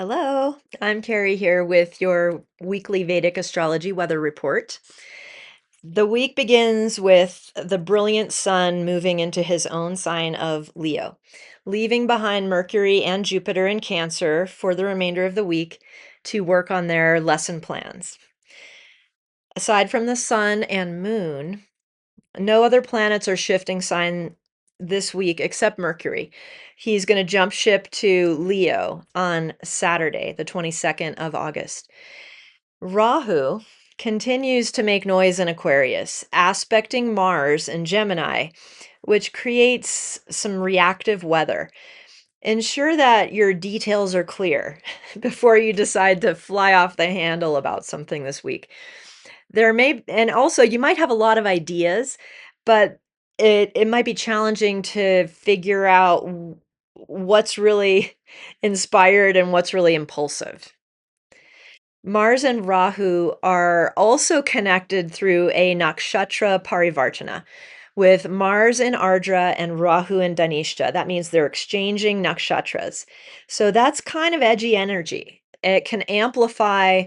Hello, I'm Kerry here with your weekly Vedic Astrology weather report. The week begins with the brilliant sun moving into his own sign of Leo, leaving behind Mercury and Jupiter in Cancer for the remainder of the week to work on their lesson plans. Aside from the sun and moon, no other planets are shifting sign this week except Mercury. He's going to jump ship to Leo on Saturday, the 22nd of August. Rahu continues to make noise in Aquarius, aspecting Mars in Gemini, which creates some reactive weather. Ensure that your details are clear before you decide to fly off the handle about something this week. And also you might have a lot of ideas, but it might be challenging to figure out what's really inspired and what's really impulsive. Mars and Rahu are also connected through a nakshatra parivartana, with Mars in Ardra and Rahu in Dhanistha. That means they're exchanging nakshatras. So that's kind of edgy energy. It can amplify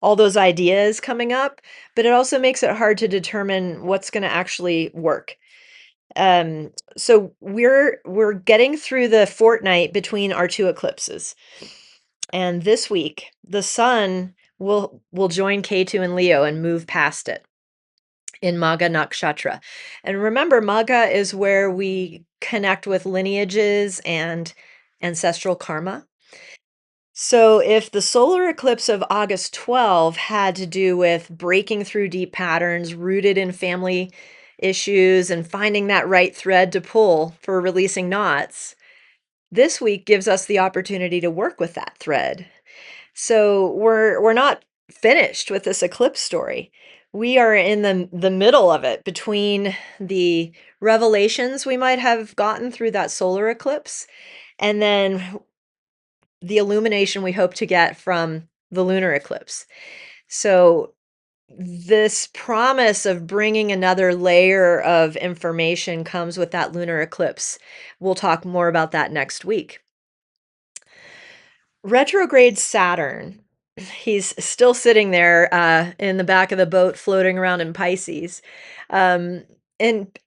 all those ideas coming up, but it also makes it hard to determine what's going to actually work. So we're getting through the fortnight between our two eclipses. And this week, the sun will join K2 in Leo and move past it in Magha Nakshatra. And remember, Magha is where we connect with lineages and ancestral karma. So if the solar eclipse of August 12 had to do with breaking through deep patterns rooted in family issues and finding that right thread to pull for releasing knots, this week gives us the opportunity to work with that thread. So we're not finished with this eclipse story. We are in the middle of it between the revelations we might have gotten through that solar eclipse and then the illumination we hope to get from the lunar eclipse. So this promise of bringing another layer of information comes with that lunar eclipse. We'll talk more about that next week. Retrograde Saturn, he's still sitting there in the back of the boat floating around in Pisces. And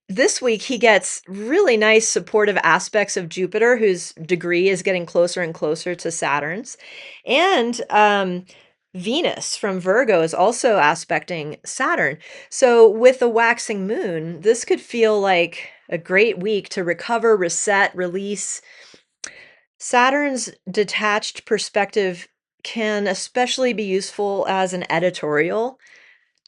this week he gets really nice supportive aspects of Jupiter, whose degree is getting closer and closer to Saturn's. And Venus from Virgo is also aspecting Saturn. So with the waxing moon, this could feel like a great week to recover, reset, release. Saturn's detached perspective can especially be useful as an editorial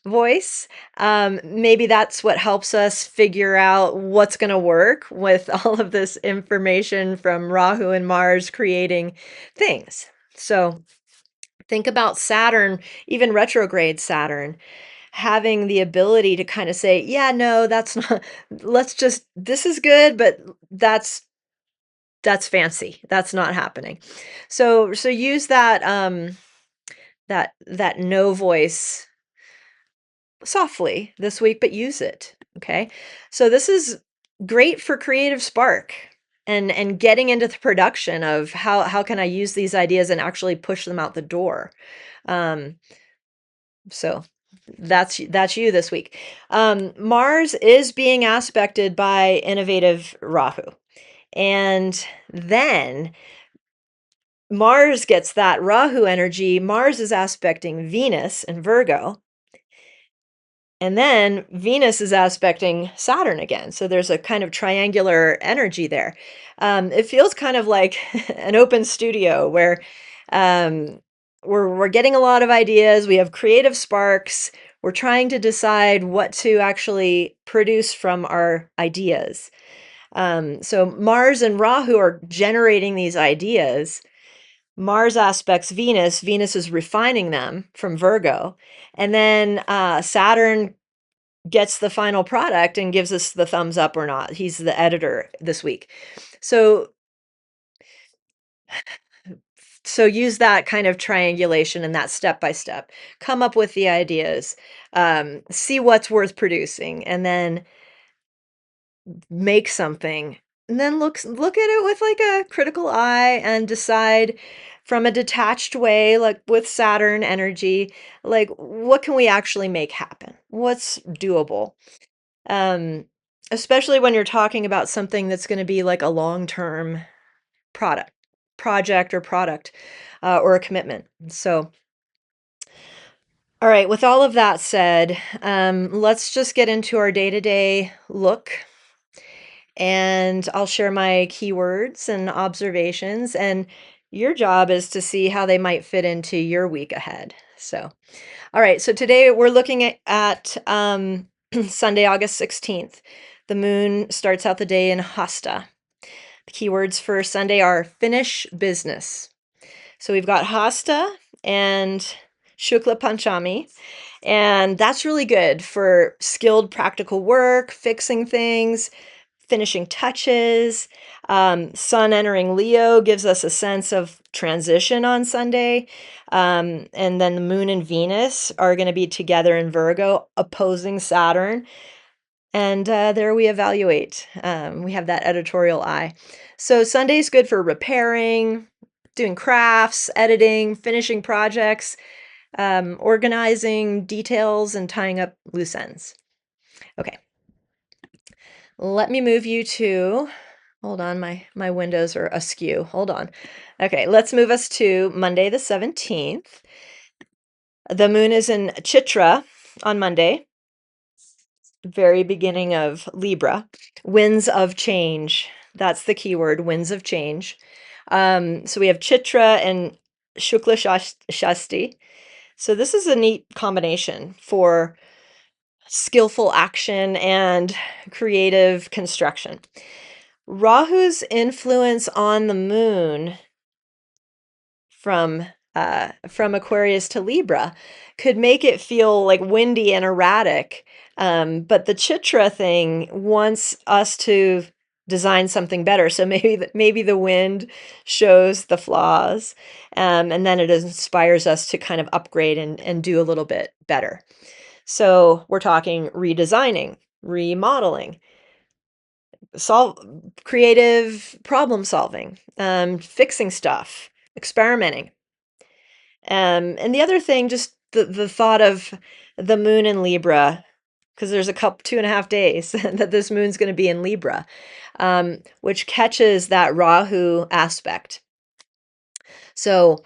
voice. Maybe that's what helps us figure out what's going to work with all of this information from Rahu and Mars creating things. So think about Saturn, even retrograde Saturn, having the ability to kind of say, yeah, no, that's not, this is good, but that's fancy. That's not happening. So use that no voice softly this week, but use it. Okay. So this is great for creative spark and getting into the production of how can I use these ideas and actually push them out the door. Um, so that's you this week. Mars is being aspected by innovative Rahu. And then Mars gets that Rahu energy. Mars is aspecting Venus in Virgo. And then Venus is aspecting Saturn again. So there's a kind of triangular energy there. It feels kind of like an open studio where um, we're getting a lot of ideas. We have creative sparks. We're trying to decide what to actually produce from our ideas. So Mars and Rahu are generating these ideas. Mars aspects Venus. Venus is refining them from Virgo. And then Saturn gets the final product and gives us the thumbs up or not. He's the editor this week. So use that kind of triangulation and that step by step. Come up with the ideas, see what's worth producing, and then make something. And then look at it with like a critical eye and decide from a detached way, like with Saturn energy, like what can we actually make happen? What's doable? Um, Especially when you're talking about something that's going to be like a long-term product, project or product, or a commitment. So, all right, with all of that said, let's just get into our day-to-day look, and I'll share my keywords and observations, and your job is to see how they might fit into your week ahead. So, all right, so today we're looking at Sunday, August 16th. The moon starts out the day in Hasta. The keywords for Sunday are finish business. So we've got Hasta and Shukla Panchami, and that's really good for skilled practical work, fixing things, finishing touches. Sun entering Leo gives us a sense of transition on Sunday. And then the moon and Venus are going to be together in Virgo, opposing Saturn. And there we evaluate. We have that editorial eye. So Sunday's good for repairing, doing crafts, editing, finishing projects, organizing details, and tying up loose ends. Okay. Let me move you to, hold on, my windows are askew. Hold on. Okay, let's move us to Monday the 17th. The moon is in Chitra on Monday, very beginning of Libra. Winds of change. That's the keyword, winds of change. So we have Chitra and Shukla Shasti. So this is a neat combination for skillful action and creative construction. Rahu's influence on the moon from Aquarius to Libra could make it feel like windy and erratic. But the Chitra thing wants us to design something better. So maybe the wind shows the flaws, and then it inspires us to kind of upgrade and do a little bit better. So we're talking redesigning, remodeling, creative problem solving, fixing stuff, experimenting. And the other thing, just the thought of the moon in Libra, because there's a couple 2.5 days that this moon's going to be in Libra, which catches that Rahu aspect. So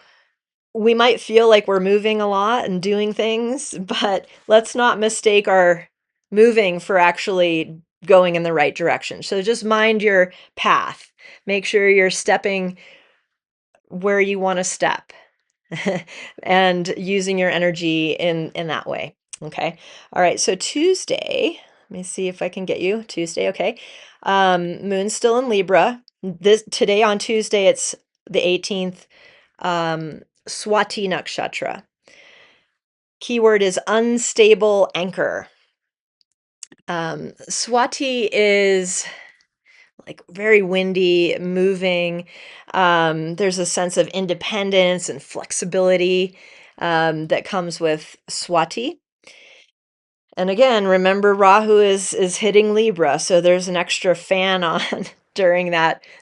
we might feel like we're moving a lot and doing things, but let's not mistake our moving for actually going in the right direction. So just mind your path. Make sure you're stepping where you want to step and using your energy in that way. Okay. All right. So Tuesday, let me see if I can get you Tuesday. Okay. Moon's still in Libra. Today on Tuesday, it's the 18th. Swati nakshatra. Keyword is unstable anchor. Swati is like very windy, moving. There's a sense of independence and flexibility that comes with Swati. And again, remember Rahu is hitting Libra, so there's an extra fan on during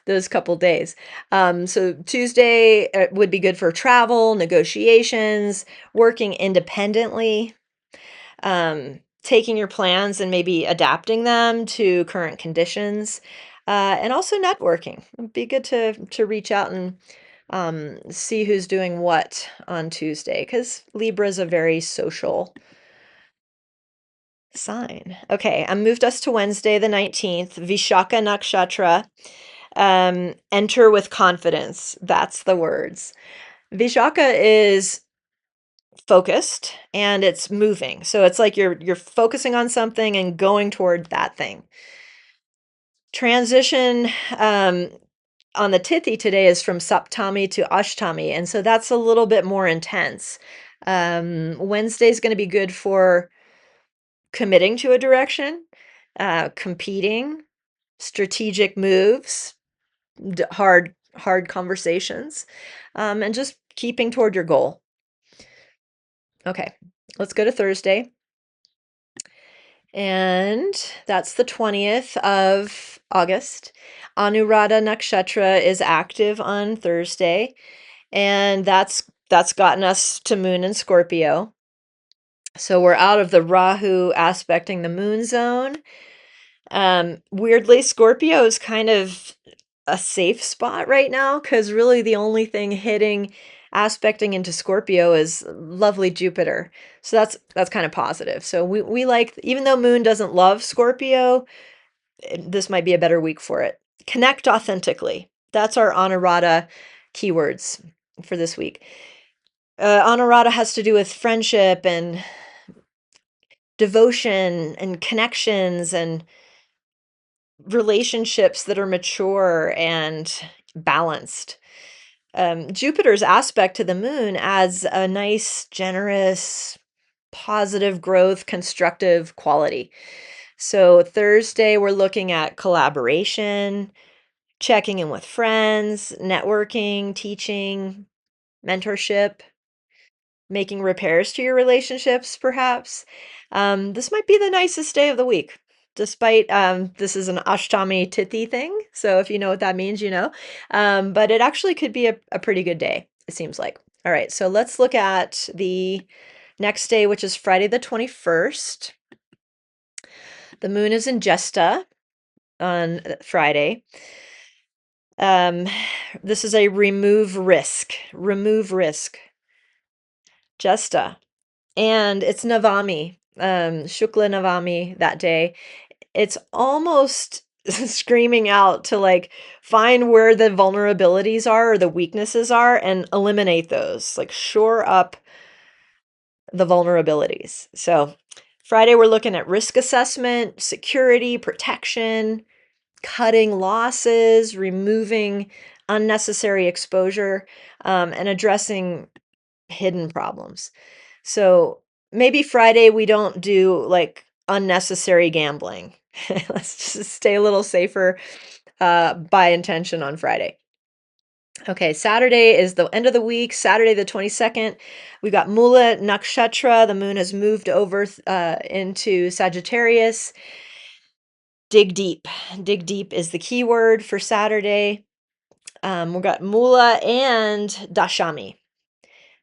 those couple days. So Tuesday would be good for travel, negotiations, working independently, taking your plans and maybe adapting them to current conditions, and also networking. It'd be good to reach out and see who's doing what on Tuesday, because Libra is a very social sign. Okay, I moved us to Wednesday the 19th, Vishaka Nakshatra. Enter with confidence. That's the words. Vishaka is focused and it's moving. So it's like you're focusing on something and going toward that thing. Transition on the Tithi today is from Saptami to Ashtami, and so that's a little bit more intense. Wednesday is going to be good for committing to a direction, competing, strategic moves, hard conversations, and just keeping toward your goal. Okay, let's go to Thursday. And that's the 20th of August. Anuradha Nakshatra is active on Thursday. and that's gotten us to Moon in Scorpio. So we're out of the Rahu aspecting the Moon zone. Weirdly, Scorpio is kind of a safe spot right now because really the only thing hitting aspecting into Scorpio is lovely Jupiter. So that's kind of positive. So we like, even though Moon doesn't love Scorpio, this might be a better week for it. Connect authentically. That's our Anurata keywords for this week. Anurata has to do with friendship and devotion and connections and relationships that are mature and balanced. Jupiter's aspect to the moon adds a nice, generous, positive growth, constructive quality. So Thursday, we're looking at collaboration, checking in with friends, networking, teaching, mentorship, making repairs to your relationships, perhaps. This might be the nicest day of the week, despite this is an Ashtami Tithi thing. So if you know what that means, you know. But it actually could be a pretty good day, it seems like. All right, so let's look at the next day, which is Friday the 21st. The moon is in Jesta on Friday. This is a remove risk. Remove risk. Jesta. And it's Navami, Shukla Navami that day. It's almost screaming out to like find where the vulnerabilities are or the weaknesses are and eliminate those, like shore up the vulnerabilities. So Friday, we're looking at risk assessment, security, protection, cutting losses, removing unnecessary exposure, and addressing hidden problems. So maybe Friday we don't do like unnecessary gambling. Let's just stay a little safer by intention on Friday. Okay, Saturday is the end of the week, Saturday the 22nd. We've got Mula Nakshatra. The moon has moved over into Sagittarius. Dig deep. Dig deep is the key word for Saturday. We've got Mula and Dashami.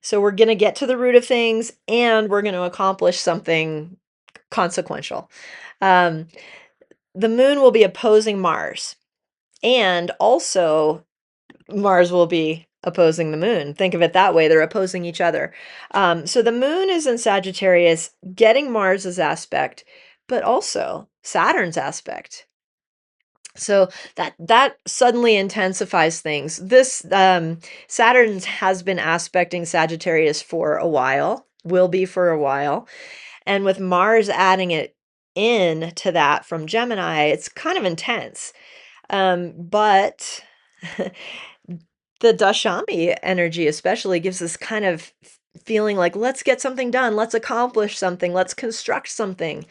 So we're going to get to the root of things and we're going to accomplish something consequential. The moon will be opposing Mars, and also Mars will be opposing the moon. Think of it that way. They're opposing each other. So the moon is in Sagittarius, getting Mars's aspect, but also Saturn's aspect. So that suddenly intensifies things. This Saturn has been aspecting Sagittarius for a while, will be for a while. And with Mars adding it in to that from Gemini, it's kind of intense. But the Dashami energy especially gives this kind of feeling like, let's get something done, let's accomplish something, let's construct something.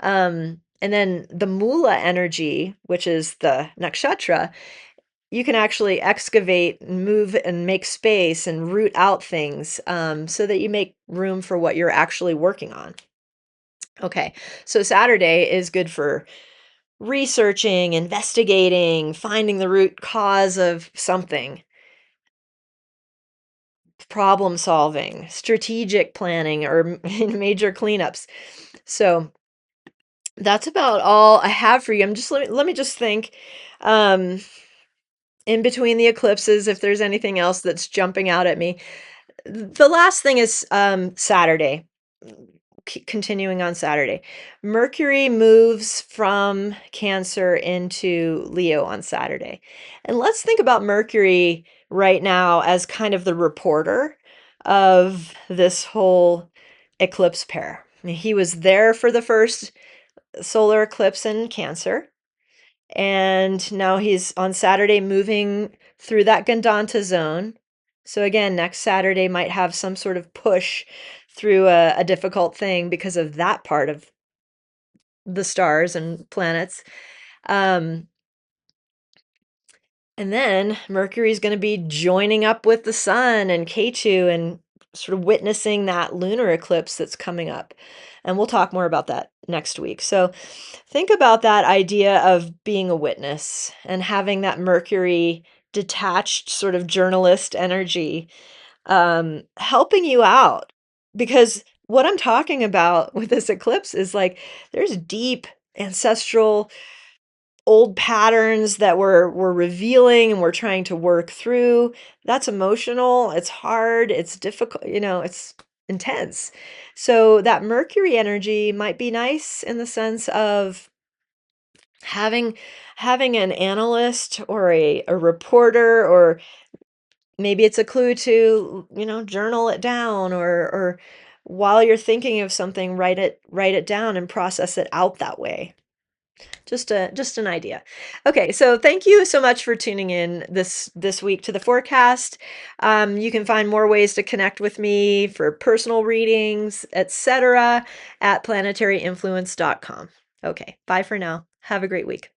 And then the Mula energy, which is the nakshatra, you can actually excavate and move and make space and root out things so that you make room for what you're actually working on. Okay, so Saturday is good for researching, investigating, finding the root cause of something, problem solving, strategic planning, or major cleanups. So that's about all I have for you. Let me just think. In between the eclipses, if there's anything else that's jumping out at me. The last thing is Saturday. Continuing on Saturday. Mercury moves from Cancer into Leo on Saturday. And let's think about Mercury right now as kind of the reporter of this whole eclipse pair. I mean, he was there for the first solar eclipse in Cancer. And now he's on Saturday moving through that Gandanta zone. So again, next Saturday might have some sort of push through a difficult thing because of that part of the stars and planets. And then Mercury's going to be joining up with the sun and Ketu and sort of witnessing that lunar eclipse that's coming up. And we'll talk more about that next week. So think about that idea of being a witness and having that Mercury detached sort of journalist energy, helping you out. Because what I'm talking about with this eclipse is like there's deep ancestral old patterns that we're revealing and we're trying to work through. That's emotional, it's hard, it's difficult, it's intense. So that Mercury energy might be nice in the sense of having having an analyst or a reporter, or maybe it's a clue to, journal it down, or while you're thinking of something, write it down and process it out that way. Just an idea. Okay, so thank you so much for tuning in this week to the forecast. You can find more ways to connect with me for personal readings, etc., at planetaryinfluence.com. Okay, bye for now. Have a great week.